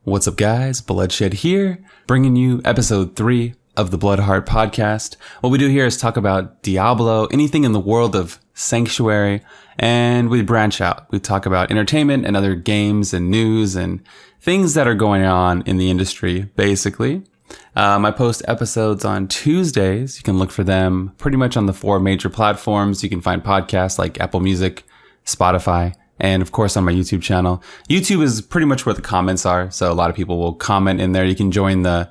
What's up, guys? Bluddshed here, bringing you episode 3 of the Bludd Heart Podcast. What we do here is talk about Diablo, anything in the world of Sanctuary, and we branch out. We talk about entertainment and other games and news and things that are going on in the industry, basically. I post episodes on Tuesdays. You can look for them pretty much on the 4 major platforms. You can find podcasts like Apple Music, Spotify, and of course on my YouTube channel. YouTube is pretty much where the comments are, so a lot of people will comment in there. You can join the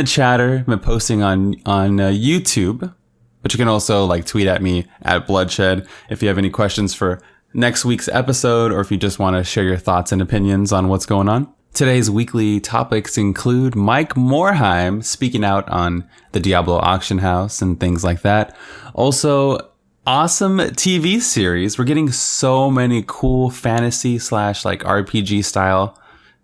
chatter. I've been posting on YouTube, but you can also tweet at me at Bluddshed if you have any questions for next week's episode, or if you just want to share your thoughts and opinions on what's going on. Today's weekly topics include Mike Morhaime speaking out on the Diablo auction house and things like that. Also, awesome TV series. We're getting so many cool fantasy / RPG style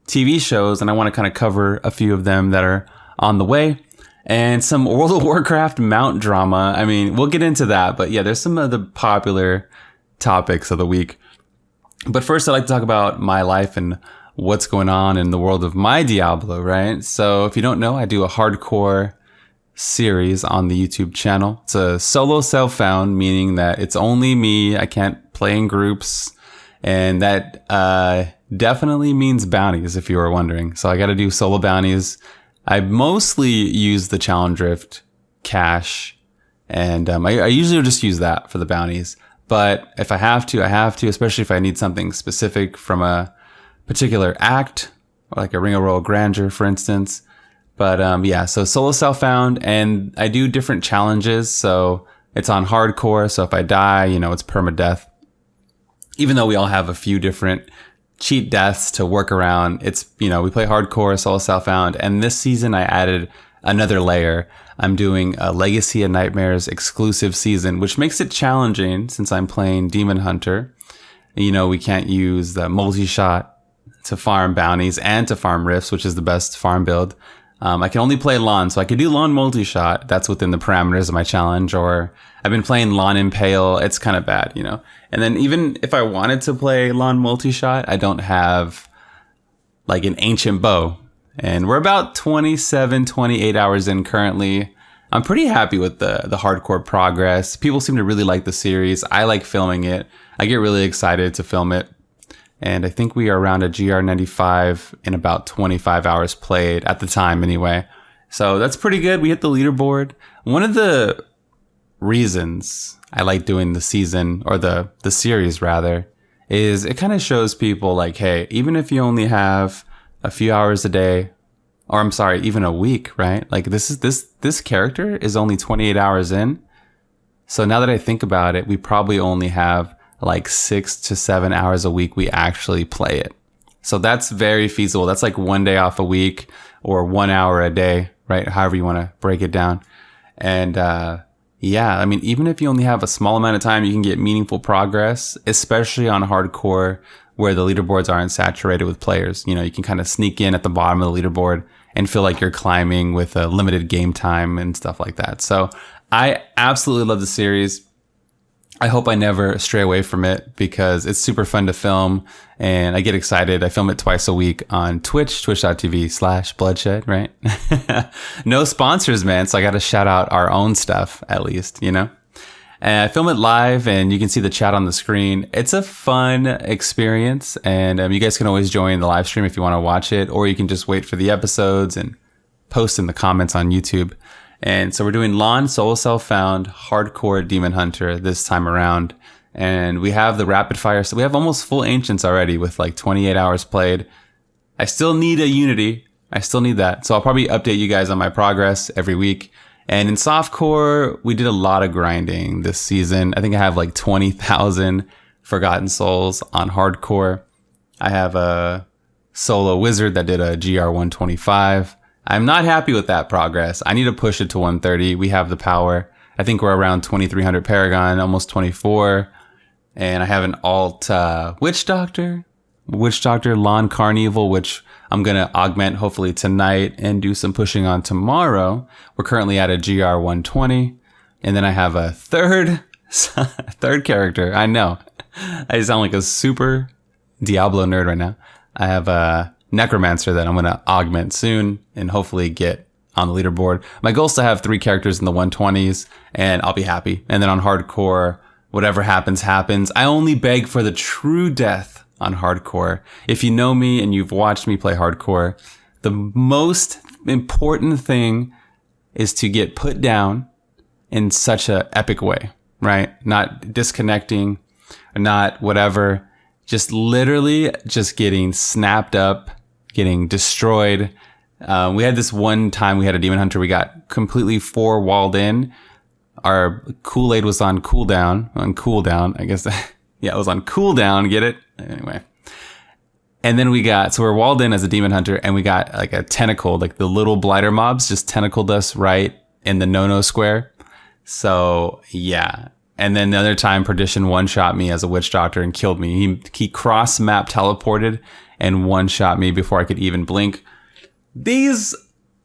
TV shows, and I want to kind of cover a few of them that are on the way. And some World of Warcraft mount drama. I mean, we'll get into that, but yeah, there's some of the popular topics of the week. But first, I'd like to talk about my life and what's going on in the world of my Diablo, right? So if you don't know, I do a hardcore series on the YouTube channel. It's a solo self-found, meaning that it's only me. I can't play in groups, and that definitely means bounties, if you were wondering. So I got to do solo bounties. I mostly use the Challenge Rift cash, and I usually just use that for the bounties. But if I have to, I have to, especially if I need something specific from a particular act, or like a Ring of Royal Grandeur, for instance. But yeah, so solo self-found, and I do different challenges. So it's on hardcore. So if I die, it's permadeath. Even though we all have a few different cheat deaths to work around, it's, we play hardcore, solo self-found. And this season I added another layer. I'm doing a Legacy of Nightmares exclusive season, which makes it challenging since I'm playing Demon Hunter. We can't use the multi-shot to farm bounties and to farm rifts, which is the best farm build. I can only play Lawn, so I could do Lawn multi-shot. That's within the parameters of my challenge. Or I've been playing Lawn Impale. It's kind of bad, And then even if I wanted to play Lawn multi-shot, I don't have an ancient bow. And we're about 27, 28 hours in currently. I'm pretty happy with the hardcore progress. People seem to really like the series. I like filming it. I get really excited to film it. And I think we are around a GR 95 in about 25 hours played at the time anyway. So that's pretty good. We hit the leaderboard. One of the reasons I like doing the season, or the series rather, is it kind of shows people hey, even if you only have a few hours a day, or I'm sorry, even a week, right? This character is only 28 hours in. So now that I think about it, we probably only have 6 to 7 hours a week we actually play it. So that's very feasible. That's 1 day off a week, or 1 hour a day, right? However you want to break it down. And yeah, I mean, even if you only have a small amount of time, you can get meaningful progress, especially on hardcore where the leaderboards aren't saturated with players. You can kind of sneak in at the bottom of the leaderboard and feel like you're climbing with a limited game time and stuff like that. So I absolutely love the series. I hope I never stray away from it because it's super fun to film and I get excited. I film it twice a week on Twitch, twitch.tv/Bluddshed, right? No sponsors, man. So I got to shout out our own stuff at least, And I film it live and you can see the chat on the screen. It's a fun experience, and you guys can always join the live stream if you want to watch it, or you can just wait for the episodes and post in the comments on YouTube. And so we're doing Lawn, solo self-found, hardcore Demon Hunter this time around. And we have the rapid fire. So we have almost full Ancients already with 28 hours played. I still need a Unity. I still need that. So I'll probably update you guys on my progress every week. And in softcore, we did a lot of grinding this season. I think I have 20,000 Forgotten Souls on hardcore. I have a solo wizard that did a GR 125. I'm not happy with that progress. I need to push it to 130. We have the power. I think we're around 2,300 Paragon, almost 24. And I have an alt Witch Doctor Lawn Carnival, which I'm going to augment hopefully tonight and do some pushing on tomorrow. We're currently at a GR 120. And then I have a third character. I know. I sound like a super Diablo nerd right now. I have necromancer that I'm going to augment soon and hopefully get on the leaderboard. My goal is to have 3 characters in the 120s and I'll be happy. And then on hardcore, whatever happens, happens. I only beg for the true death on hardcore. If you know me and you've watched me play hardcore, the most important thing is to get put down in such a epic way, right? Not disconnecting, not whatever, just literally just getting snapped up, getting destroyed. We had this one time we had a demon hunter, we got completely 4 walled in. Our Kool-Aid was on cooldown, I guess. Yeah, it was on cooldown, get it? Anyway. And then so we're walled in as a demon hunter and we got like a tentacle, like the little blighter mobs just tentacled us right in the no-no square. So yeah. And then the other time Perdition one-shot me as a witch doctor and killed me. He cross-map teleported and one-shot me before I could even blink. These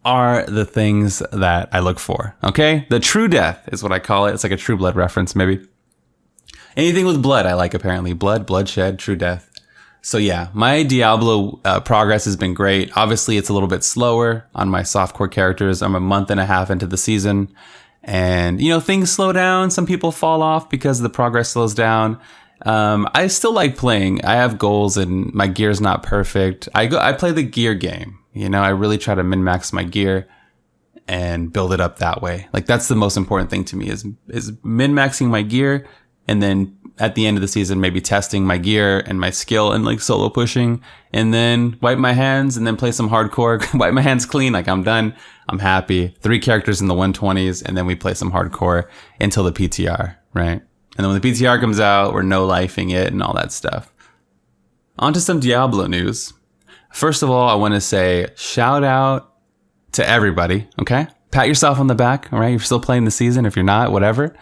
are the things that I look for, okay? The true death is what I call it. It's like a True Blood reference, maybe. Anything with blood I like, apparently. Blood, bloodshed, true death. So yeah, my Diablo progress has been great. Obviously, it's a little bit slower on my softcore characters. I'm a month and a half into the season. And, things slow down. Some people fall off because the progress slows down. I still like playing. I have goals and my gear's not perfect. I play the gear game. I really try to min-max my gear and build it up that way. Like, that's the most important thing to me is min-maxing my gear. And then at the end of the season, maybe testing my gear and my skill and like solo pushing, and then wipe my hands and then play some hardcore, wipe my hands clean. Like, I'm done. I'm happy. 3 characters in the 120s. And then we play some hardcore until the PTR, right? And then when the PTR comes out, we're no-lifing it and all that stuff. On to some Diablo news. First of all, I want to say shout out to everybody, okay? Pat yourself on the back, all right? You're still playing the season. If you're not, whatever.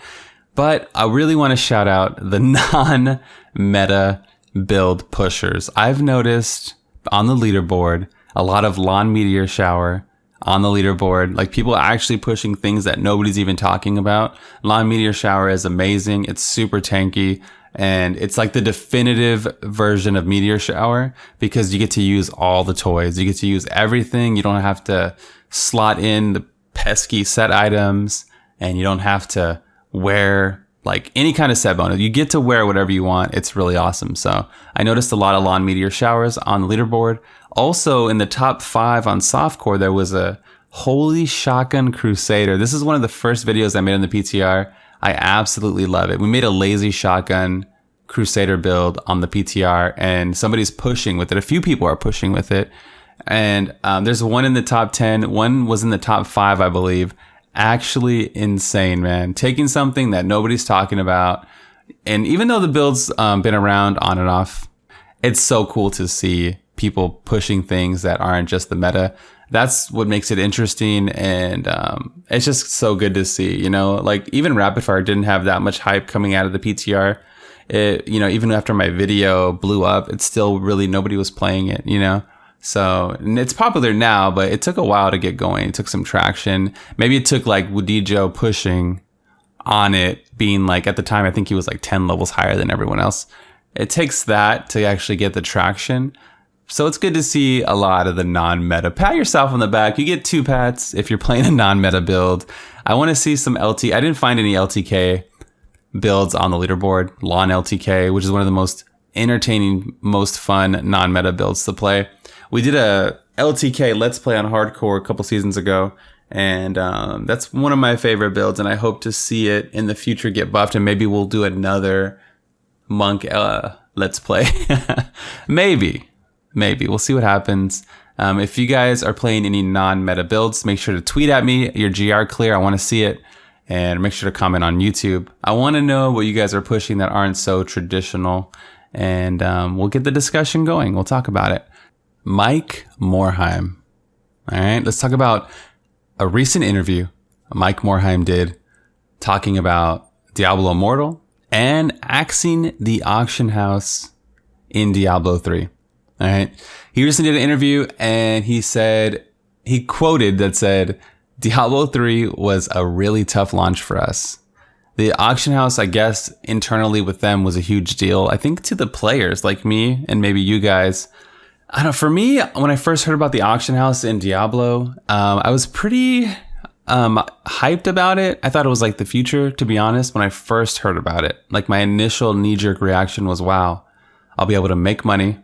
But I really want to shout out the non-meta build pushers. I've noticed on the leaderboard a lot of Lawn Meteor Shower on the leaderboard. Like, people are actually pushing things that nobody's even talking about. Lawn Meteor Shower is amazing. It's super tanky. And it's like the definitive version of Meteor Shower because you get to use all the toys. You get to use everything. You don't have to slot in the pesky set items, and you don't have to wear like any kind of set bonus. You get to wear whatever you want. It's really awesome. So I noticed a lot of Lawn Meteor Showers on the leaderboard. Also in the top 5 on softcore, there was a Holy Shotgun Crusader. This is one of the first videos I made on the PTR. I absolutely love it. We made a lazy shotgun Crusader build on the PTR and somebody's pushing with it. A few people are pushing with it. And there's one in the top 10. One was in the top 5, I believe. Actually insane, man. Taking something that nobody's talking about. And even though the build's been around on and off, it's so cool to see people pushing things that aren't just the meta. That's what makes it interesting. And it's just so good to see, like even Rapid Fire didn't have that much hype coming out of the PTR. It, even after my video blew up, it's still really nobody was playing it, So, and it's popular now, but it took a while to get going. It took some traction. Maybe it took like Wudijo pushing on it, being like, at the time, I think he was like 10 levels higher than everyone else. It takes that to actually get the traction. So it's good to see a lot of the non-meta. Pat yourself on the back. You get 2 pats if you're playing a non-meta build. I want to see some LT. I didn't find any LTK builds on the leaderboard. Lawn LTK, which is one of the most entertaining, most fun non-meta builds to play. We did a LTK Let's Play on Hardcore a couple seasons ago, and that's one of my favorite builds, and I hope to see it in the future get buffed, and maybe we'll do another Monk Let's Play. Maybe. We'll see what happens. If you guys are playing any non-meta builds, make sure to tweet at me your GR clear. I want to see it. And make sure to comment on YouTube. I want to know what you guys are pushing that aren't so traditional, and we'll get the discussion going. We'll talk about it. Mike Morhaime. All right, let's talk about a recent interview Mike Morhaime did talking about Diablo Immortal and axing the auction house in Diablo 3. All right, he recently did an interview and he said, he quoted that said, Diablo 3 was a really tough launch for us. The auction house, I guess, internally with them was a huge deal. I think to the players like me and maybe you guys, I don't. For me, when I first heard about the auction house in Diablo, I was pretty hyped about it. I thought it was like the future, to be honest. When I first heard about it, like my initial knee-jerk reaction was, "Wow, I'll be able to make money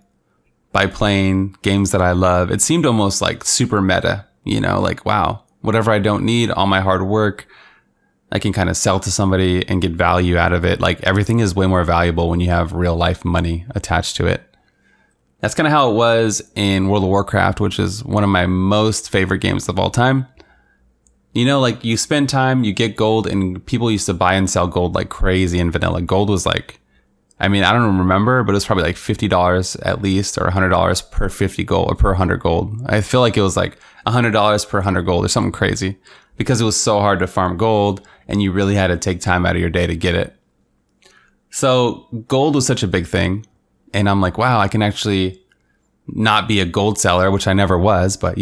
by playing games that I love." It seemed almost like super meta, like, wow, whatever I don't need, all my hard work, I can kind of sell to somebody and get value out of it. Like everything is way more valuable when you have real life money attached to it. That's kind of how it was in World of Warcraft, which is one of my most favorite games of all time. Like you spend time, you get gold, and people used to buy and sell gold like crazy in vanilla. Gold was like, I don't remember, but it was probably like $50 at least, or $100 per 50 gold or per 100 gold. I feel like it was like $100 per 100 gold or something crazy, because it was so hard to farm gold and you really had to take time out of your day to get it. So gold was such a big thing. And I'm like, wow, I can actually not be a gold seller, which I never was, but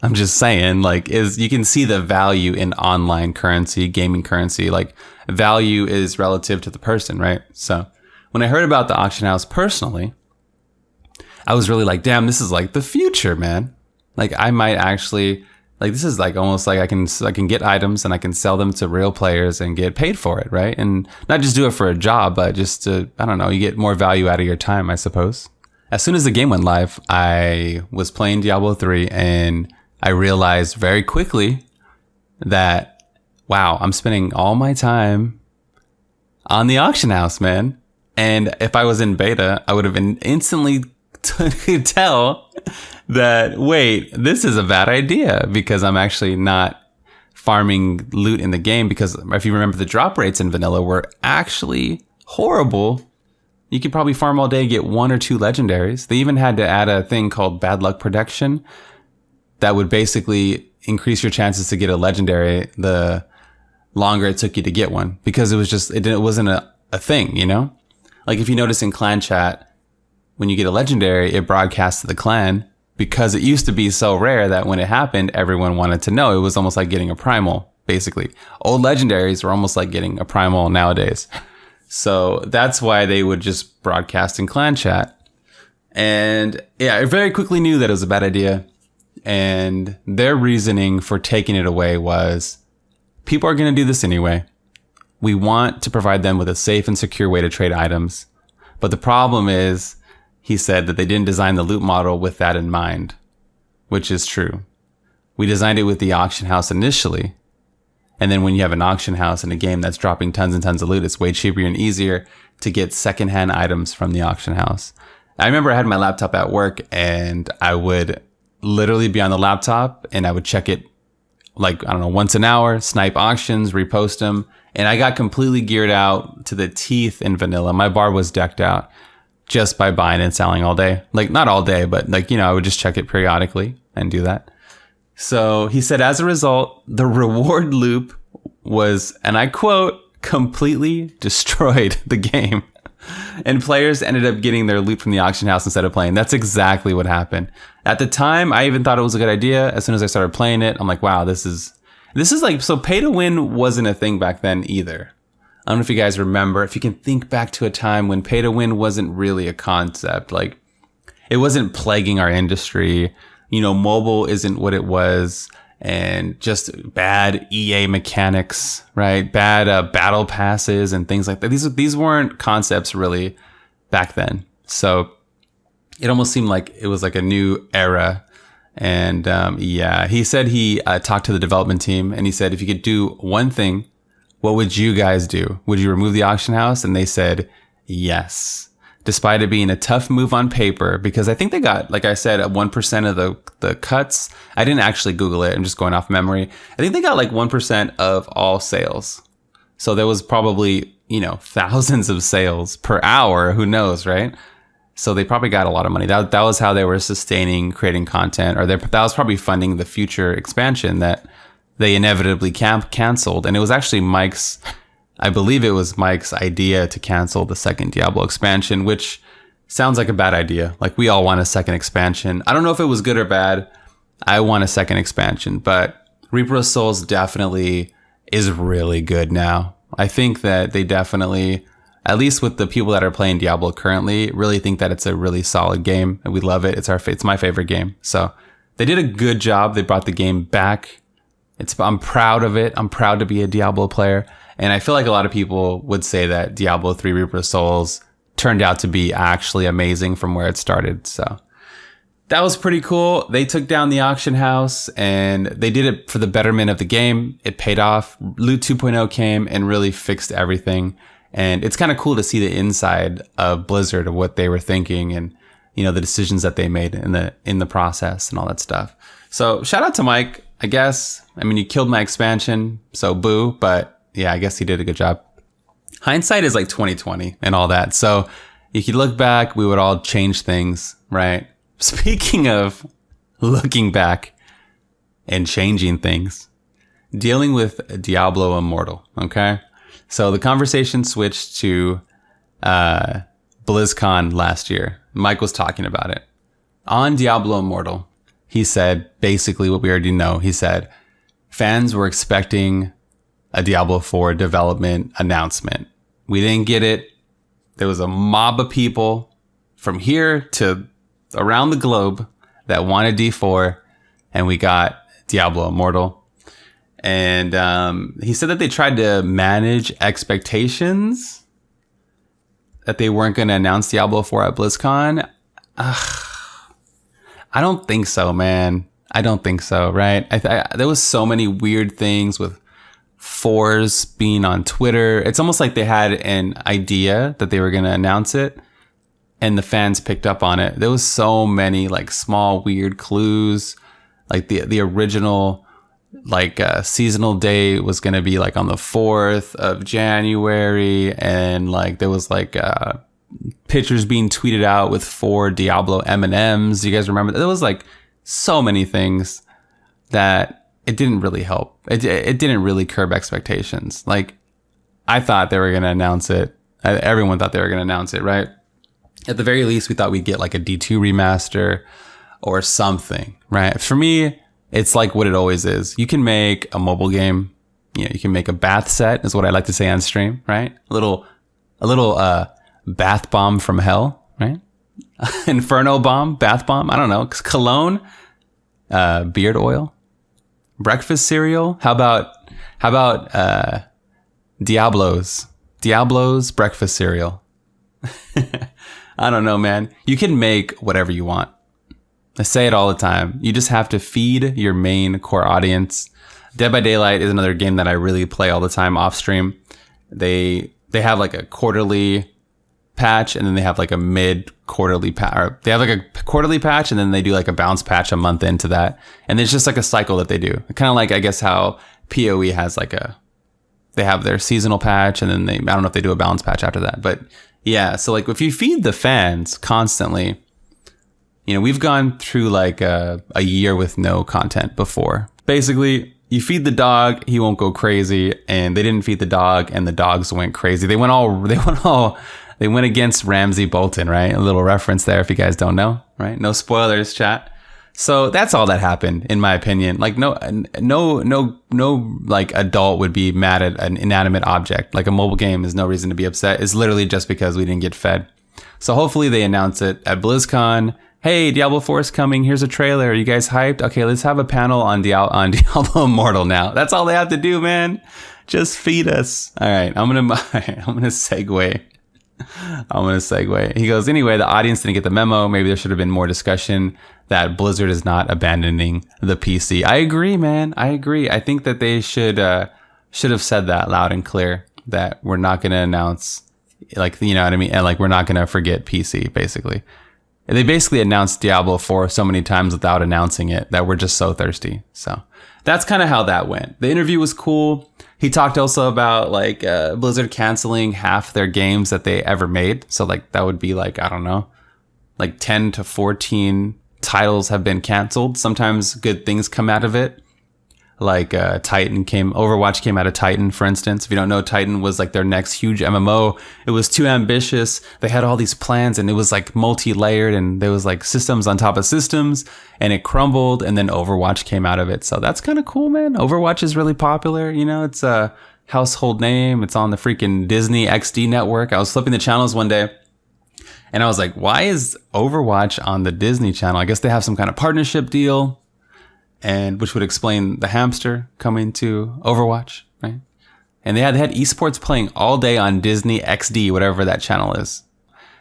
I'm just saying, like, you can see the value in online currency, gaming currency. Like, value is relative to the person, right? So when I heard about the auction house personally, I was really like, damn, this is like the future, man. Like, I might actually, like, this is like almost like I can get items and I can sell them to real players and get paid for it, right? And not just do it for a job, but just to, I don't know, you get more value out of your time, I suppose. As soon as the game went live, I was playing Diablo 3 and I realized very quickly that, wow, I'm spending all my time on the auction house, man. And if I was in beta, I would have instantly tell that, wait, this is a bad idea, because I'm actually not farming loot in the game. Because if you remember, the drop rates in vanilla were actually horrible. You could probably farm all day and get 1 or 2 legendaries. They even had to add a thing called bad luck protection that would basically increase your chances to get a legendary the longer it took you to get one, because it wasn't a thing, Like if you notice in clan chat, when you get a legendary, it broadcasts to the clan, because it used to be so rare that when it happened, everyone wanted to know. It was almost like getting a primal, basically. Old legendaries were almost like getting a primal nowadays. So that's why they would just broadcast in clan chat. And yeah, I very quickly knew that it was a bad idea. And their reasoning for taking it away was, people are going to do this anyway. We want to provide them with a safe and secure way to trade items. But the problem is, he said, that they didn't design the loot model with that in mind, which is true. We designed it with the auction house initially. And then when you have an auction house in a game that's dropping tons and tons of loot, it's way cheaper and easier to get secondhand items from the auction house. I remember I had my laptop at work, and I would literally be on the laptop and I would check it like, I don't know, once an hour, snipe auctions, repost them. And I got completely geared out to the teeth in vanilla. My bar was decked out just by buying and selling all day. Like, not all day, but like, I would just check it periodically and do that. So he said, as a result, the reward loop was, and I quote, completely destroyed the game. And players ended up getting their loot from the auction house instead of playing. That's exactly what happened. At the time, I even thought it was a good idea. As soon as I started playing it, I'm like, wow, this is like, so pay to win wasn't a thing back then either. I don't know if you guys remember, if you can think back to a time when pay to win wasn't really a concept. Like, it wasn't plaguing our industry. Mobile isn't what it was. And just bad EA mechanics, right? Bad battle passes and things like that. These weren't concepts really back then. So it almost seemed like it was like a new era. And yeah, he said he talked to the development team, and he said, if you could do one thing, what would you guys do? Would you remove the auction house? And they said yes, despite it being a tough move on paper, because I think they got, like I said, 1% of the cuts. I didn't actually Google it. I'm just going off memory. I think they got like 1% of all sales. So there was probably, thousands of sales per hour. Who knows, right? So they probably got a lot of money. That was how they were sustaining creating content, or that was probably funding the future expansion that they inevitably canceled. And it was actually I believe it was Mike's idea to cancel the second Diablo expansion, which sounds like a bad idea. Like, we all want a second expansion. I don't know if it was good or bad. I want a second expansion, but Reaper of Souls definitely is really good now. I think that they definitely at least with the people that are playing Diablo currently, really think that it's a really solid game and we love it. It's my favorite game. So they did a good job. They brought the game back. I'm proud of it. I'm proud to be a Diablo player. And I feel like a lot of people would say that Diablo 3 Reaper of Souls turned out to be actually amazing from where it started. So that was pretty cool. They took down the auction house and they did it for the betterment of the game. It paid off. Loot 2.0 came and really fixed everything. And it's kind of cool to see the inside of Blizzard, of what they were thinking and, the decisions that they made in the process and all that stuff. So shout out to Mike, I guess. I mean, he killed my expansion, so boo. But yeah, I guess he did a good job. Hindsight is like 2020 and all that. So if you look back, we would all change things, right? Speaking of looking back and changing things, dealing with Diablo Immortal, okay? So the conversation switched to BlizzCon last year. Mike was talking about it. On Diablo Immortal, he said basically what we already know. He said fans were expecting a Diablo 4 development announcement. We didn't get it. There was a mob of people from here to around the globe that wanted D4, and we got Diablo Immortal. And he said that they tried to manage expectations, that they weren't going to announce Diablo 4 at BlizzCon. I don't think so, man. I don't think so, right? There was so many weird things with fours being on Twitter. It's almost like they had an idea that they were going to announce it, and the fans picked up on it. There was so many like small weird clues, like the original seasonal day was going to be like on the 4th of January, and like there was like pictures being tweeted out with 4 Diablo M&Ms. You guys remember? There was like so many things that it didn't really help. It didn't really curb expectations. Like, I thought they were going to announce it. Everyone thought they were going to announce it, right? At the very least, we thought we'd get like a D2 remaster or something, right? For me, it's like what it always is. You can make a mobile game. You can make a bath set, is what I like to say on stream, right? A little bath bomb from hell, right? Inferno bomb, bath bomb. I don't know. Cologne, beard oil, breakfast cereal. How about Diablo's breakfast cereal? I don't know, man. You can make whatever you want. I say it all the time. You just have to feed your main core audience. Dead by Daylight is another game that I really play all the time off stream. They have like a quarterly patch, and then they have like a mid-quarterly patch. They have like a quarterly patch, and then they do like a bounce patch a month into that. And it's just like a cycle that they do. Kind of like, I guess, how PoE has like they have their seasonal patch, and then I don't know if they do a bounce patch after that. But yeah, so like if you feed the fans constantly, we've gone through like a year with no content before. Basically, you feed the dog, he won't go crazy, and they didn't feed the dog, and the dogs went crazy. They went against Ramsey Bolton, right? A little reference there if you guys don't know, right? No spoilers, chat. So that's all that happened, in my opinion. Like no like adult would be mad at an inanimate object. Like a mobile game is no reason to be upset. It's literally just because we didn't get fed. So hopefully they announce it at BlizzCon. Hey, Diablo 4 is coming. Here's a trailer. Are you guys hyped? Okay, let's have a panel on Diablo Immortal now. That's all they have to do, man. Just feed us. All right, I'm gonna segue. He goes, anyway, the audience didn't get the memo. Maybe there should have been more discussion that Blizzard is not abandoning the PC. I agree, man. I agree. I think that they should have said that loud and clear, that we're not going to announce, like, you know what I mean? And like, we're not going to forget PC, basically. They basically announced Diablo 4 so many times without announcing it that we're just so thirsty. So that's kind of how that went. The interview was cool. He talked also about like Blizzard canceling half their games that they ever made. So like that would be like, I don't know, like 10 to 14 titles have been canceled. Sometimes good things come out of it. Like Overwatch came out of Titan, for instance. If you don't know, Titan was like their next huge MMO. It was too ambitious. They had all these plans, and it was like multi-layered, and there was like systems on top of systems, and it crumbled, and then Overwatch came out of it. So that's kind of cool, man. Overwatch is really popular. It's household name. It's on the freaking Disney XD network. I was flipping the channels one day and I was like, why is Overwatch on the Disney Channel? I guess they have some kind of partnership deal, and which would explain the hamster coming to Overwatch, right? And they had esports playing all day on Disney XD, whatever that channel is.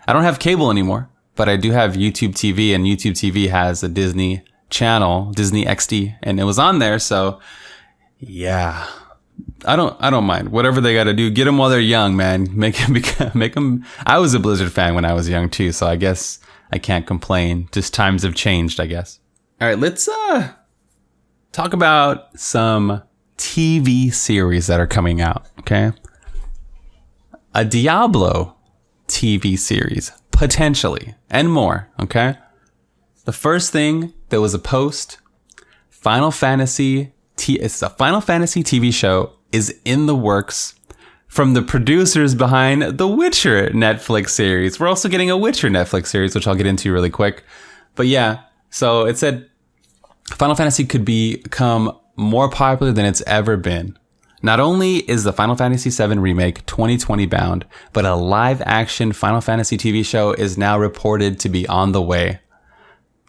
I don't have cable anymore, but I do have YouTube TV, and YouTube TV has a Disney channel, Disney XD, and it was on there. So yeah, I don't mind whatever they got to do. Get them while they're young, man. Make them. I was a Blizzard fan when I was young too, so I guess I can't complain. Just times have changed, I guess. All right, let's talk about some TV series that are coming out. Okay, a Diablo TV series potentially, and more. Okay, the first thing there was a post. It's a Final Fantasy TV show is in the works from the producers behind the Witcher Netflix series. We're also getting a Witcher Netflix series, which I'll get into really quick. But yeah, so it said Final Fantasy could become more popular than it's ever been. Not only is the Final Fantasy VII Remake 2020 bound, but a live-action Final Fantasy TV show is now reported to be on the way.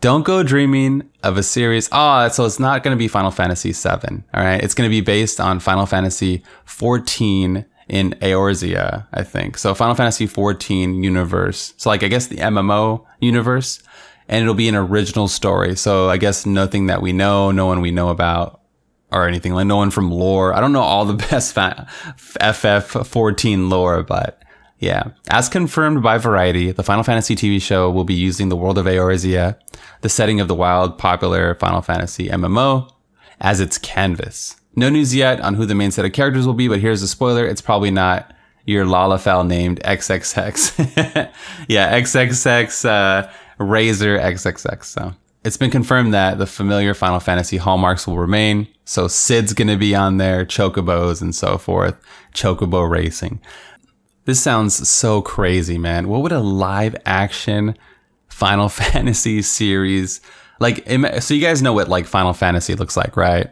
Don't go dreaming of a series. So it's not going to be Final Fantasy VII. All right. It's going to be based on Final Fantasy 14 in Eorzea, I think. So Final Fantasy 14 universe. So like, I guess the MMO universe, and it'll be an original story. So I guess nothing that we know, no one we know about or anything, like no one from lore. I don't know all the best FF14 lore, but yeah. As confirmed by Variety, the Final Fantasy TV show will be using the world of Eorzea, the setting of the wild, popular Final Fantasy MMO, as its canvas. No news yet on who the main set of characters will be, but here's a spoiler. It's probably not your Lalafell named XXX. Yeah, XXX, Razor XXX. So it's been confirmed that the familiar Final Fantasy hallmarks will remain. So Cid's going to be on there, Chocobos and so forth, Chocobo racing. This sounds so crazy, man. What would a live action Final Fantasy series like? So you guys know what like Final Fantasy looks like, right?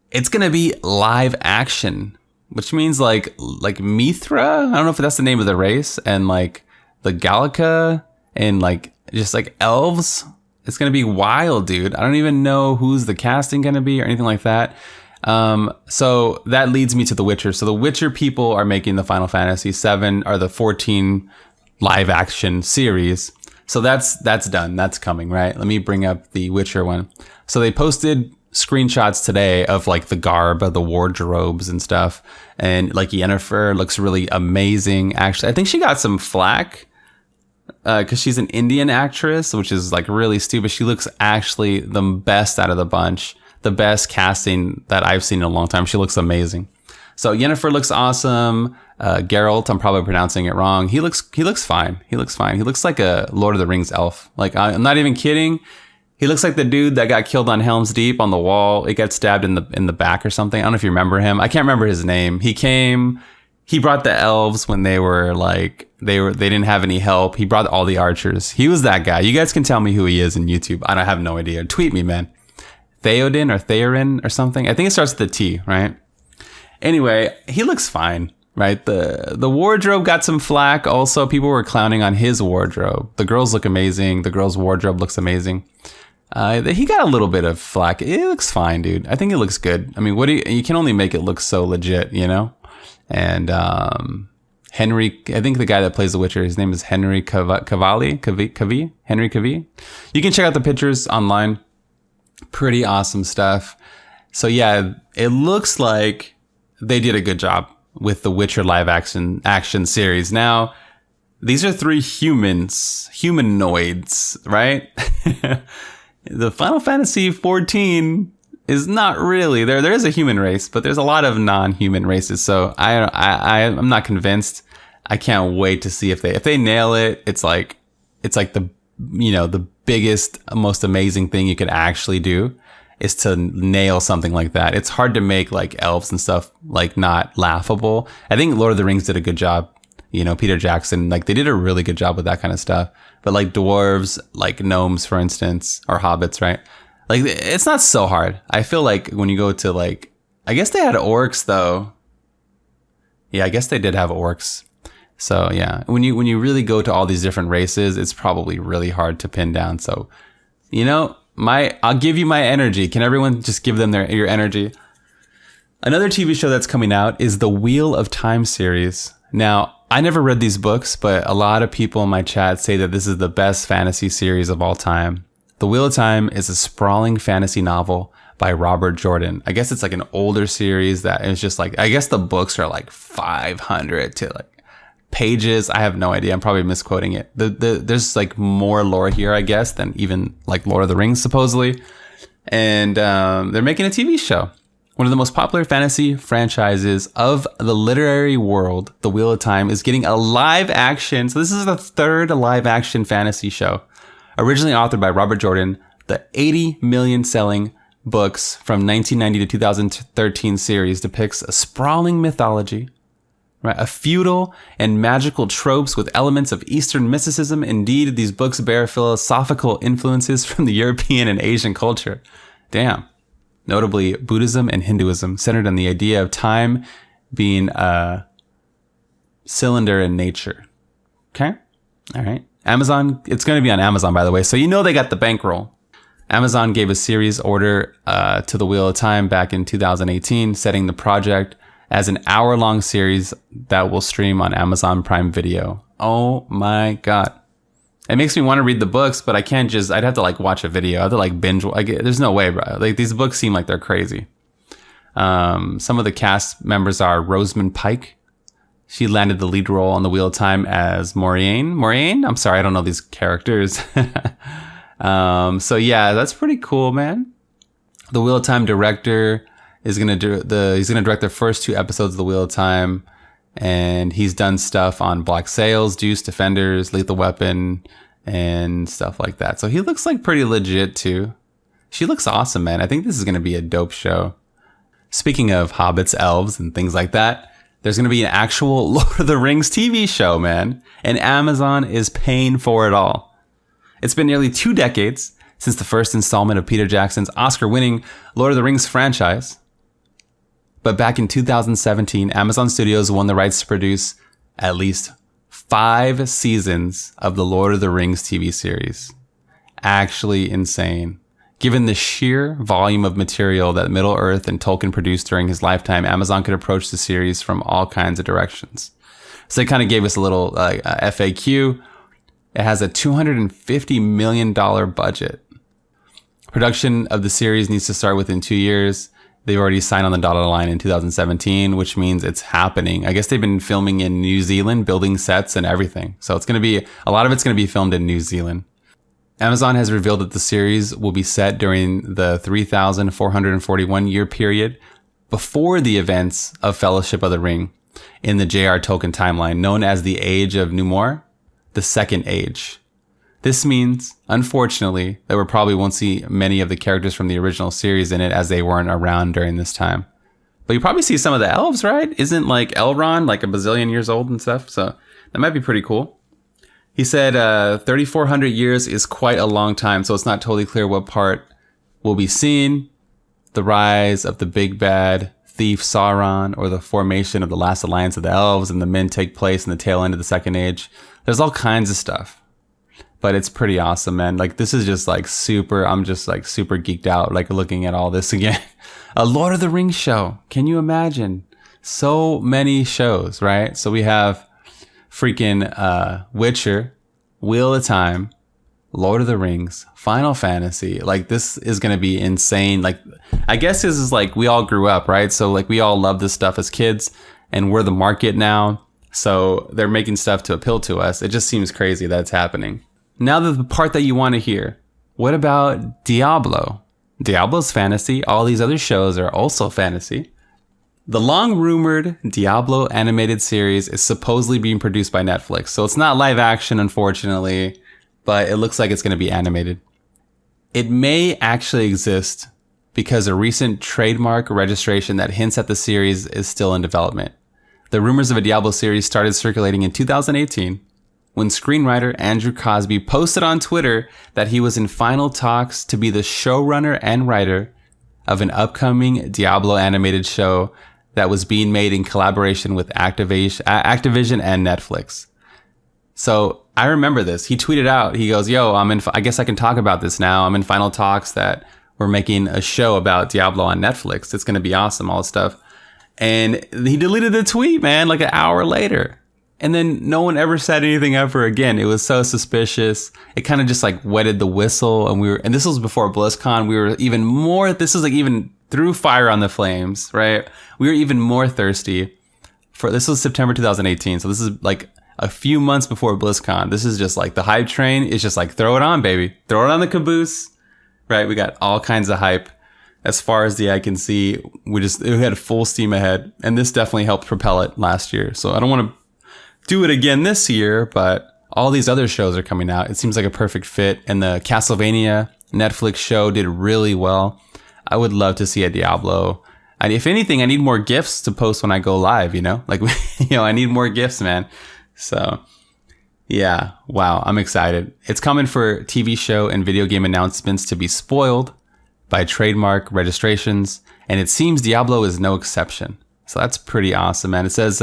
It's going to be live action, which means like Mithra. I don't know if that's the name of the race, and like the Gallica and like just like elves. It's going to be wild, dude. I don't even know who's the casting going to be or anything like that. So that leads me to The Witcher. So The Witcher people are making the Final Fantasy VII or the 14 live action series. So that's done. That's coming, right? Let me bring up The Witcher one. So they posted screenshots today of like the garb of the wardrobes and stuff. And like Yennefer looks really amazing. Actually, I think she got some flack because she's an Indian actress, which is like really stupid. She looks actually the best out of the bunch. The best casting that I've seen in a long time. She looks amazing. So Yennefer looks awesome. Geralt, I'm probably pronouncing it wrong. He looks fine. He looks fine. He looks like a Lord of the Rings elf. Like, I'm not even kidding. He looks like the dude that got killed on Helm's Deep on the wall. It got stabbed in the back or something. I don't know if you remember him. I can't remember his name. He brought the elves when they didn't have any help. He brought all the archers. He was that guy. You guys can tell me who he is in YouTube. I have no idea. Tweet me, man. Theorin or something. I think it starts with a T, right? Anyway, he looks fine, right? The wardrobe got some flack. Also, people were clowning on his wardrobe. The girls look amazing. The girl's wardrobe looks amazing. He got a little bit of flack. It looks fine, dude. I think it looks good. I mean, you can only make it look so legit, you know? And Henry, I think the guy that plays the Witcher, his name is Henry Cavill. Henry Cavill. You can check out the pictures online. Pretty awesome stuff. So yeah, it looks like they did a good job with the Witcher live action series. Now, these are three humanoids, right? The Final Fantasy 14 is not really there. There is a human race, but there's a lot of non-human races. So I'm not convinced. I can't wait to see if they nail it. It's like the biggest, most amazing thing you could actually do is to nail something like that. It's hard to make like elves and stuff like not laughable. I think Lord of the Rings did a good job. You know, Peter Jackson, like they did a really good job with that kind of stuff. But like dwarves, like gnomes, for instance, or hobbits, right? Like it's not so hard. I feel like when you go to like, I guess they had orcs though. Yeah, I guess they did have orcs. So yeah, when you really go to all these different races, it's probably really hard to pin down. So, I'll give you my energy. Can everyone just give them your energy? Another TV show that's coming out is the Wheel of Time series. Now, I never read these books, but a lot of people in my chat say that this is the best fantasy series of all time. The Wheel of Time is a sprawling fantasy novel by Robert Jordan. I guess it's like an older series that is just like, I guess the books are like 500 to like pages. I have no idea. I'm probably misquoting it. There's like more lore here, I guess, than even like Lord of the Rings, supposedly. And they're making a TV show. One of the most popular fantasy franchises of the literary world, The Wheel of Time, is getting a live action. So this is the third live action fantasy show. Originally authored by Robert Jordan, the 80 million selling books from 1990 to 2013 series depicts a sprawling mythology, right? A feudal and magical tropes with elements of Eastern mysticism. Indeed, these books bear philosophical influences from the European and Asian culture. Damn. Notably, Buddhism and Hinduism, centered on the idea of time being a cylinder in nature. Okay? All right. Amazon, it's going to be on Amazon, by the way, so they got the bankroll. Amazon gave a series order to The Wheel of Time back in 2018, setting the project as an hour-long series that will stream on Amazon Prime Video. Oh my God. It makes me want to read the books, but I can't I'd have to like watch a video. I have to like binge. There's no way, bro. Like these books seem like they're crazy. Some of the cast members are Rosamund Pike. She landed the lead role on The Wheel of Time as Morhaime? I'm sorry, I don't know these characters. So yeah, that's pretty cool, man. The Wheel of Time director is he's gonna direct the first 2 episodes of The Wheel of Time. And he's done stuff on Black Sails, Deuce, Defenders, Lethal Weapon, and stuff like that. So he looks like pretty legit too. She looks awesome, man. I think this is going to be a dope show. Speaking of hobbits, elves, and things like that, there's going to be an actual Lord of the Rings TV show, man. And Amazon is paying for it all. It's been nearly 2 decades since the first installment of Peter Jackson's Oscar-winning Lord of the Rings franchise. But back in 2017, Amazon Studios won the rights to produce at least 5 seasons of the Lord of the Rings TV series. Actually insane. Given the sheer volume of material that Middle-earth and Tolkien produced during his lifetime, Amazon could approach the series from all kinds of directions. So they kind of gave us a little FAQ. It has a $250 million budget. Production of the series needs to start within 2 years. They've already signed on the dotted line in 2017, which means it's happening. I guess they've been filming in New Zealand, building sets and everything. So it's going to be, a lot of it's going to be filmed in New Zealand. Amazon has revealed that the series will be set during the 3,441 year period before the events of Fellowship of the Ring in the J.R. Tolkien timeline, known as the Age of Numenor, the Second Age. This means, unfortunately, that we probably won't see many of the characters from the original series in it as they weren't around during this time. But you probably see some of the elves, right? Isn't like Elrond like a bazillion years old and stuff? So that might be pretty cool. He said 3,400 years is quite a long time, so it's not totally clear what part will be seen. The rise of the big bad thief Sauron, or the formation of the last alliance of the elves and the men take place in the tail end of the Second Age. There's all kinds of stuff. But it's pretty awesome, man. Like, this is just like I'm just like super geeked out, like looking at all this again. A Lord of the Rings show. Can you imagine? So many shows, right? So we have freaking Witcher, Wheel of Time, Lord of the Rings, Final Fantasy. Like, this is going to be insane. Like, I guess this is like we all grew up, right? So like we all love this stuff as kids and we're the market now. So they're making stuff to appeal to us. It just seems crazy that it's happening. Now the part that you want to hear. What about Diablo? Diablo's fantasy. All these other shows are also fantasy. The long-rumored Diablo animated series is supposedly being produced by Netflix. So it's not live action, unfortunately, but it looks like it's going to be animated. It may actually exist because a recent trademark registration that hints at the series is still in development. The rumors of a Diablo series started circulating in 2018. When screenwriter Andrew Cosby posted on Twitter that he was in final talks to be the showrunner and writer of an upcoming Diablo animated show that was being made in collaboration with Activision and Netflix. So I remember this. He tweeted out, he goes, yo, I guess I can talk about this now. I'm in final talks that we're making a show about Diablo on Netflix. It's going to be awesome, all this stuff. And he deleted the tweet, man, like an hour later. And then no one ever said anything ever again. It was so suspicious. It kind of just like wetted the whistle. And this was before BlizzCon. We were even more, this is like even through fire on the flames, right? We were even more thirsty this was September 2018. So this is like a few months before BlizzCon. This is just like the hype train. It's just like, throw it on, baby. Throw it on the caboose, right? We got all kinds of hype. As far as the eye can see, we had full steam ahead. And this definitely helped propel it last year. So I don't want to do it again this year, but all these other shows are coming out. It seems like a perfect fit. And the Castlevania Netflix show did really well. I would love to see a Diablo. And if anything, I need more GIFs to post when I go live, Like, I need more GIFs, man. So, yeah. Wow. I'm excited. It's coming for TV show and video game announcements to be spoiled by trademark registrations. And it seems Diablo is no exception. So that's pretty awesome, man. It says,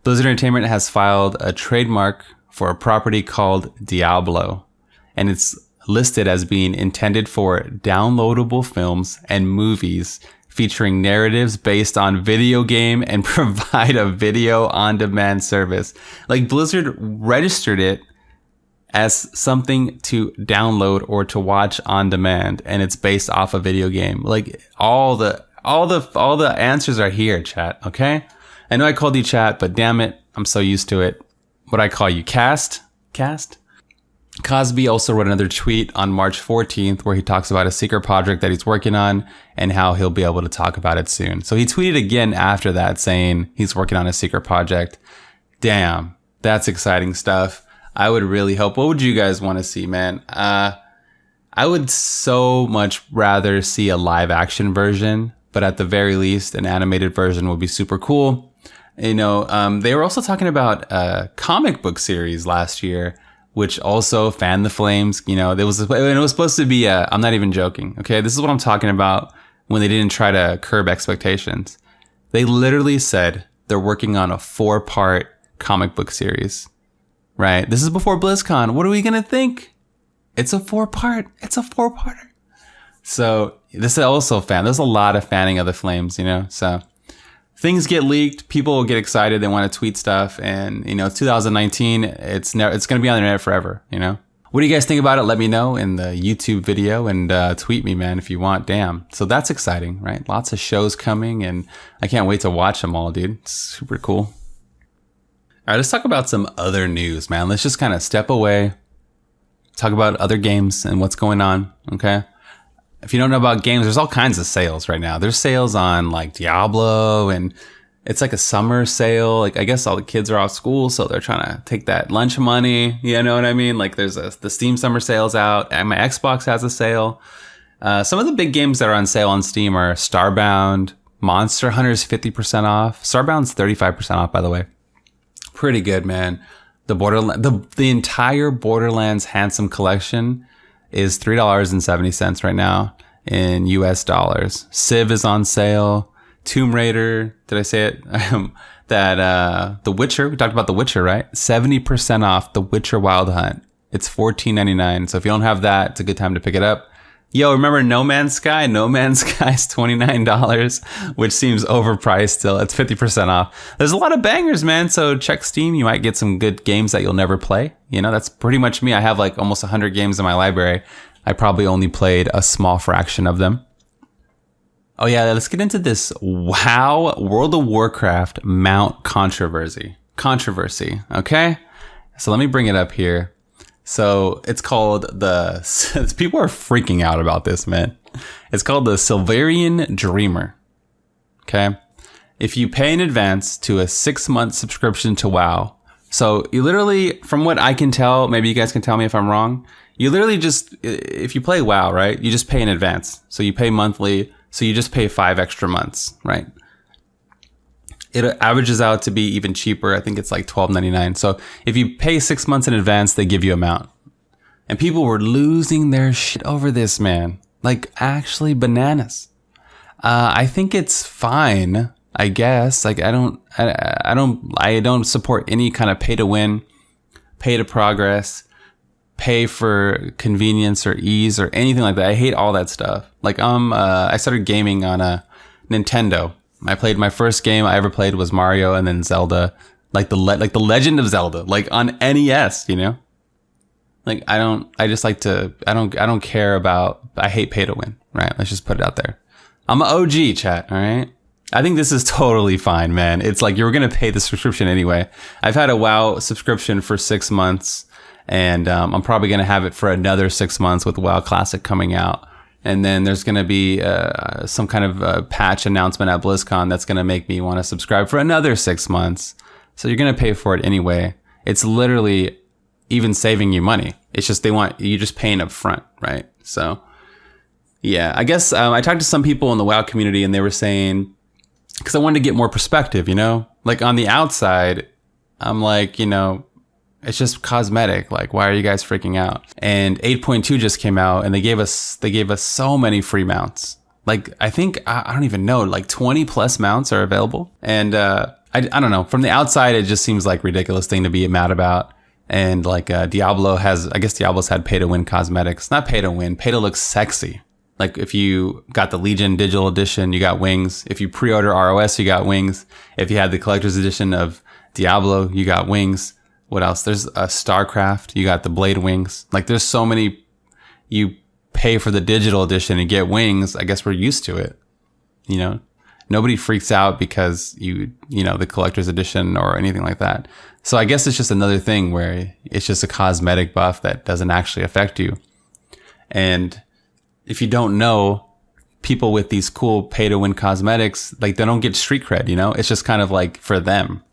Blizzard Entertainment has filed a trademark for a property called Diablo. And it's listed as being intended for downloadable films and movies featuring narratives based on video game and provide a video on demand service. Like Blizzard registered it as something to download or to watch on demand, and it's based off a video game. Like all the answers are here, chat. Okay, I know I called you chat, but damn it, I'm so used to it. What I call you, cast. Cosby also wrote another tweet on March 14th where he talks about a secret project that he's working on and how he'll be able to talk about it soon. So he tweeted again after that saying he's working on a secret project. Damn, that's exciting stuff. I would really hope. What would you guys want to see, man? I would so much rather see a live action version, but at the very least, an animated version would be super cool. They were also talking about a comic book series last year, which also fanned the flames. It was supposed to be I'm not even joking. Okay. This is what I'm talking about when they didn't try to curb expectations. They literally said they're working on a 4-part comic book series, right? This is before BlizzCon. What are we going to think? It's a 4-part. It's a 4-parter. So this is also there's a lot of fanning of the flames, so things get leaked, people will get excited, they want to tweet stuff, and it's 2019, it's going to be on the internet forever. What do you guys think about it? Let me know in the YouTube video, and tweet me, man, if you want. Damn, so that's exciting, right? Lots of shows coming, and I can't wait to watch them all, dude. It's super cool. All right, let's talk about some other news, man. Let's just kind of step away, talk about other games and what's going on. Okay, if you don't know about games, there's all kinds of sales right now. There's sales on like Diablo, and it's like a summer sale. Like, I guess all the kids are off school, so they're trying to take that lunch money. You know what I mean? Like, there's the Steam summer sales out, and my Xbox has a sale. Some of the big games that are on sale on Steam are Starbound. Monster Hunter's 50% off. Starbound's 35% off, by the way. Pretty good, man. The entire Borderlands Handsome Collection is $3.70 right now in US dollars. Civ is on sale. Tomb Raider, did I say it? The Witcher, we talked about The Witcher, right? 70% off The Witcher Wild Hunt. It's $14.99. So if you don't have that, it's a good time to pick it up. Yo, remember No Man's Sky? No Man's Sky is $29, which seems overpriced still. It's 50% off. There's a lot of bangers, man. So check Steam. You might get some good games that you'll never play. That's pretty much me. I have like almost 100 games in my library. I probably only played a small fraction of them. Oh yeah, let's get into this WoW World of Warcraft mount controversy. Okay? So let me bring it up here. So it's called people are freaking out about this, man. It's called the Silverian Dreamer. Okay. If you pay in advance to a 6-month subscription to WoW, so you literally, from what I can tell, maybe you guys can tell me if I'm wrong, you literally just, if you play WoW, right, you just pay in advance. So you pay monthly, so you just pay 5 extra months, right? It averages out to be even cheaper. I think it's like $12.99. So if you pay 6 months in advance, they give you a mount. And people were losing their shit over this, man. Like, actually bananas. I think it's fine I guess. Like, I don't support any kind of pay to win, pay to progress, pay for convenience or ease or anything like that. I hate all that stuff. Like, I started gaming on a Nintendo. I played my first game I ever played was Mario and then Zelda, like the Legend of Zelda, like on NES, you know? Like, I don't care about, I hate pay to win, right? Let's just put it out there. I'm an OG, chat, all right? I think this is totally fine, man. It's like you're going to pay the subscription anyway. I've had a WoW subscription for 6 months, and I'm probably going to have it for another 6 months with WoW Classic coming out. And then there's going to be some kind of patch announcement at BlizzCon that's going to make me want to subscribe for another 6 months. So you're going to pay for it anyway. It's literally even saving you money. It's just they want you just paying up front, right? So yeah, I guess I talked to some people in the WoW community and they were saying, because I wanted to get more perspective, you know, like on the outside, I'm like, you know, it's just cosmetic. Like, why are you guys freaking out? And 8.2 just came out and they gave us so many free mounts. Like, I think, I don't even know, like 20 plus mounts are available. And I don't know. From the outside, it just seems like a ridiculous thing to be mad about. And like Diablo's had pay to win cosmetics. Not pay to win, pay to look sexy. Like if you got the Legion Digital Edition, you got wings. If you pre-order ROS, you got wings. If you had the collector's edition of Diablo, you got wings. What else? There's a StarCraft. You got the Blade wings. Like there's so many. You pay for the digital edition and get wings. I guess we're used to it. You know, nobody freaks out because you know, the collector's edition or anything like that. So I guess it's just another thing where it's just a cosmetic buff that doesn't actually affect you. And if you don't know, people with these cool pay to win cosmetics, like they don't get street cred, you know? It's just kind of like for them.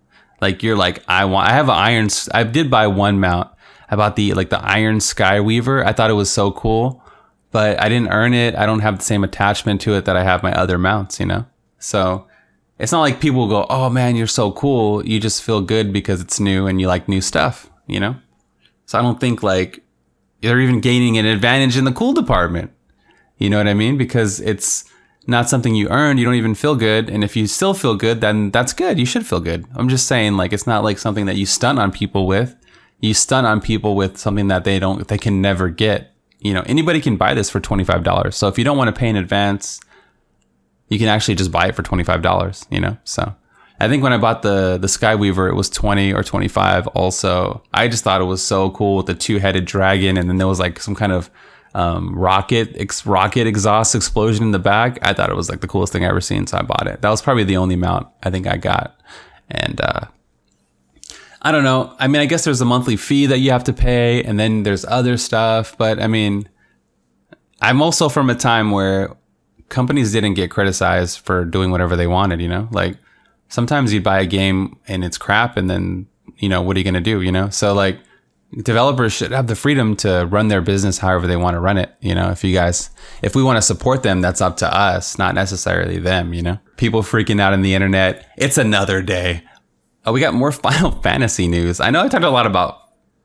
Like you're like, I have an iron, I did buy one mount. I bought the Iron Skyweaver. I thought it was so cool, but I didn't earn it. I don't have the same attachment to it that I have my other mounts, you know? So it's not like people go, oh man, you're so cool. You just feel good because it's new and you like new stuff, you know? So I don't think like you're even gaining an advantage in the cool department. You know what I mean? Because it's not something you earned. You don't even feel good. And if you still feel good, then that's good. You should feel good. I'm just saying, like, it's not like something that you stunt on people with. You stunt on people with something that they can never get. You know, anybody can buy this for $25. So if you don't want to pay in advance, you can actually just buy it for $25, you know? So I think when I bought the Skyweaver, it was 20 or 25 also. I just thought it was so cool with the two-headed dragon. And then there was like some kind of rocket exhaust explosion in the back. I thought it was like the coolest thing I ever seen, so I bought it. That was probably the only mount I think I got. And I don't know. I mean, I guess there's a monthly fee that you have to pay, and then there's other stuff. But I mean, I'm also from a time where companies didn't get criticized for doing whatever they wanted, you know? Like sometimes you buy a game and it's crap, and then, you know, what are you going to do, you know? So like, developers should have the freedom to run their business however they want to run it. You know, if we want to support them, that's up to us, not necessarily them, you know. People freaking out on the internet. It's another day. Oh, we got more Final Fantasy news. I know I talked a lot about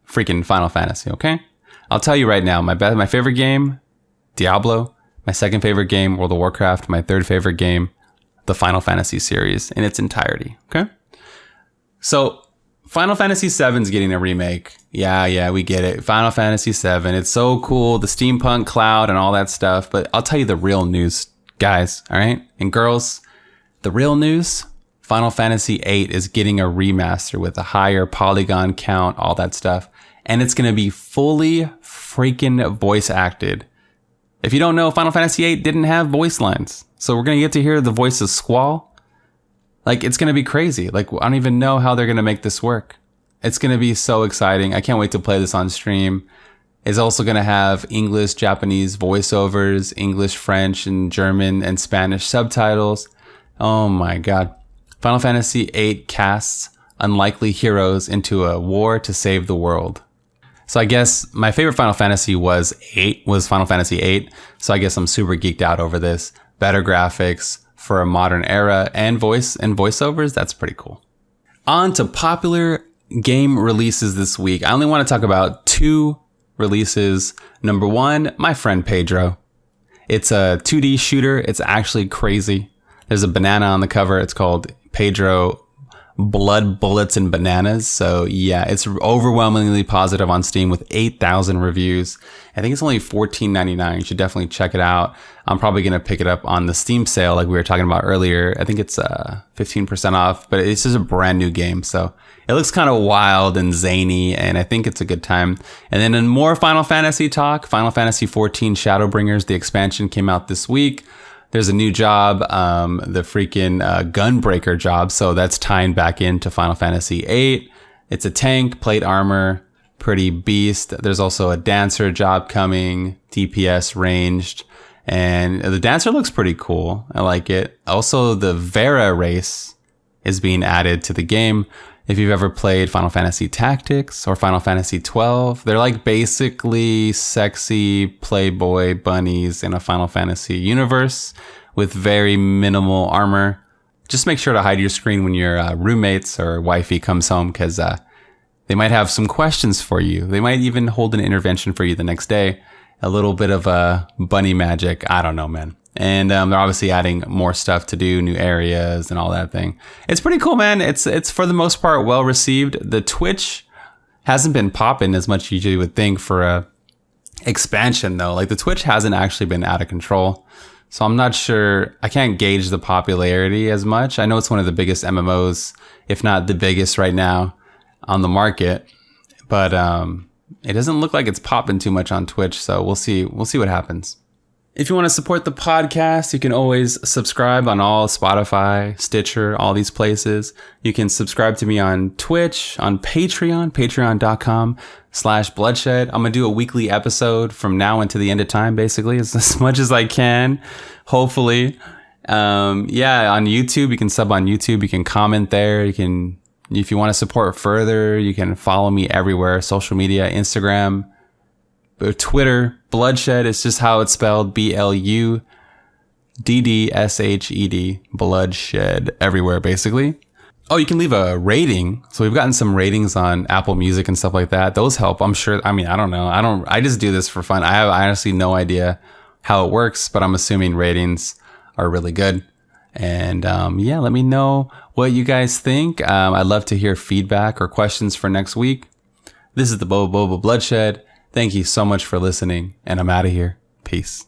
freaking Final Fantasy, okay? I'll tell you right now, my favorite game, Diablo. My second favorite game, World of Warcraft. My third favorite game, the Final Fantasy series in its entirety, okay? So Final Fantasy VII is getting a remake. Yeah, we get it. Final Fantasy VII. It's so cool. The steampunk cloud and all that stuff. But I'll tell you the real news, guys. All right? And girls, the real news, Final Fantasy VIII is getting a remaster with a higher polygon count, all that stuff. And it's going to be fully freaking voice acted. If you don't know, Final Fantasy VIII didn't have voice lines. So we're going to get to hear the voice of Squall. Like, it's going to be crazy. Like, I don't even know how they're going to make this work. It's going to be so exciting. I can't wait to play this on stream. It's also going to have English, Japanese voiceovers, English, French, and German and Spanish subtitles. Oh my God. Final Fantasy VIII casts unlikely heroes into a war to save the world. So I guess my favorite Final Fantasy was Final Fantasy VIII. So I guess I'm super geeked out over this. Better graphics for a modern era and voiceovers. That's pretty cool. On to popular game releases this week. I only want to talk about 2 releases. Number 1, my friend Pedro. It's a 2D shooter. It's actually crazy. There's a banana on the cover. It's called Pedro Blood, Bullets, and Bananas. So yeah, it's overwhelmingly positive on Steam with 8,000 reviews. I think it's only $14.99. You should definitely check it out. I'm probably going to pick it up on the Steam sale like we were talking about earlier. I think it's 15% off, but it's just a brand new game. So it looks kind of wild and zany, and I think it's a good time. And then in more Final Fantasy talk, Final Fantasy XIV Shadowbringers, the expansion came out this week. There's a new job, the freaking Gunbreaker job. So that's tying back into Final Fantasy VIII. It's a tank, plate armor, pretty beast. There's also a dancer job coming, DPS ranged. And the dancer looks pretty cool. I like it. Also, the Vera race is being added to the game. If you've ever played Final Fantasy Tactics or Final Fantasy XII, they're like basically sexy Playboy bunnies in a Final Fantasy universe with very minimal armor. Just make sure to hide your screen when your roommates or wifey comes home, because they might have some questions for you. They might even hold an intervention for you the next day. A little bit of bunny magic. I don't know, man. And they're obviously adding more stuff to do, new areas and all that thing. It's pretty cool, man. It's for the most part well received. The Twitch hasn't been popping as much as you would think for a expansion, though. Like, the Twitch hasn't actually been out of control. So I'm not sure. I can't gauge the popularity as much. I know it's one of the biggest MMOs, if not the biggest right now on the market. But it doesn't look like it's popping too much on Twitch. So we'll see. We'll see what happens. If you want to support the podcast, you can always subscribe on all Spotify, Stitcher, all these places. You can subscribe to me on Twitch, on Patreon, patreon.com/bloodshed. I'm going to do a weekly episode from now until the end of time, basically, as much as I can, hopefully. On YouTube, you can sub on YouTube. You can comment there. You can, if you want to support further, you can follow me everywhere, social media, Instagram, Twitter. Bloodshed is just how it's spelled, BLUDDSHED, Bloodshed, everywhere basically. Oh, you can leave a rating. So we've gotten some ratings on Apple Music and stuff like that. Those help, I'm sure. I mean, I don't know. I just do this for fun. I have honestly no idea how it works, but I'm assuming ratings are really good. And let me know what you guys think. I'd love to hear feedback or questions for next week. This is the Boba Bloodshed. Thank you so much for listening, and I'm out of here. Peace.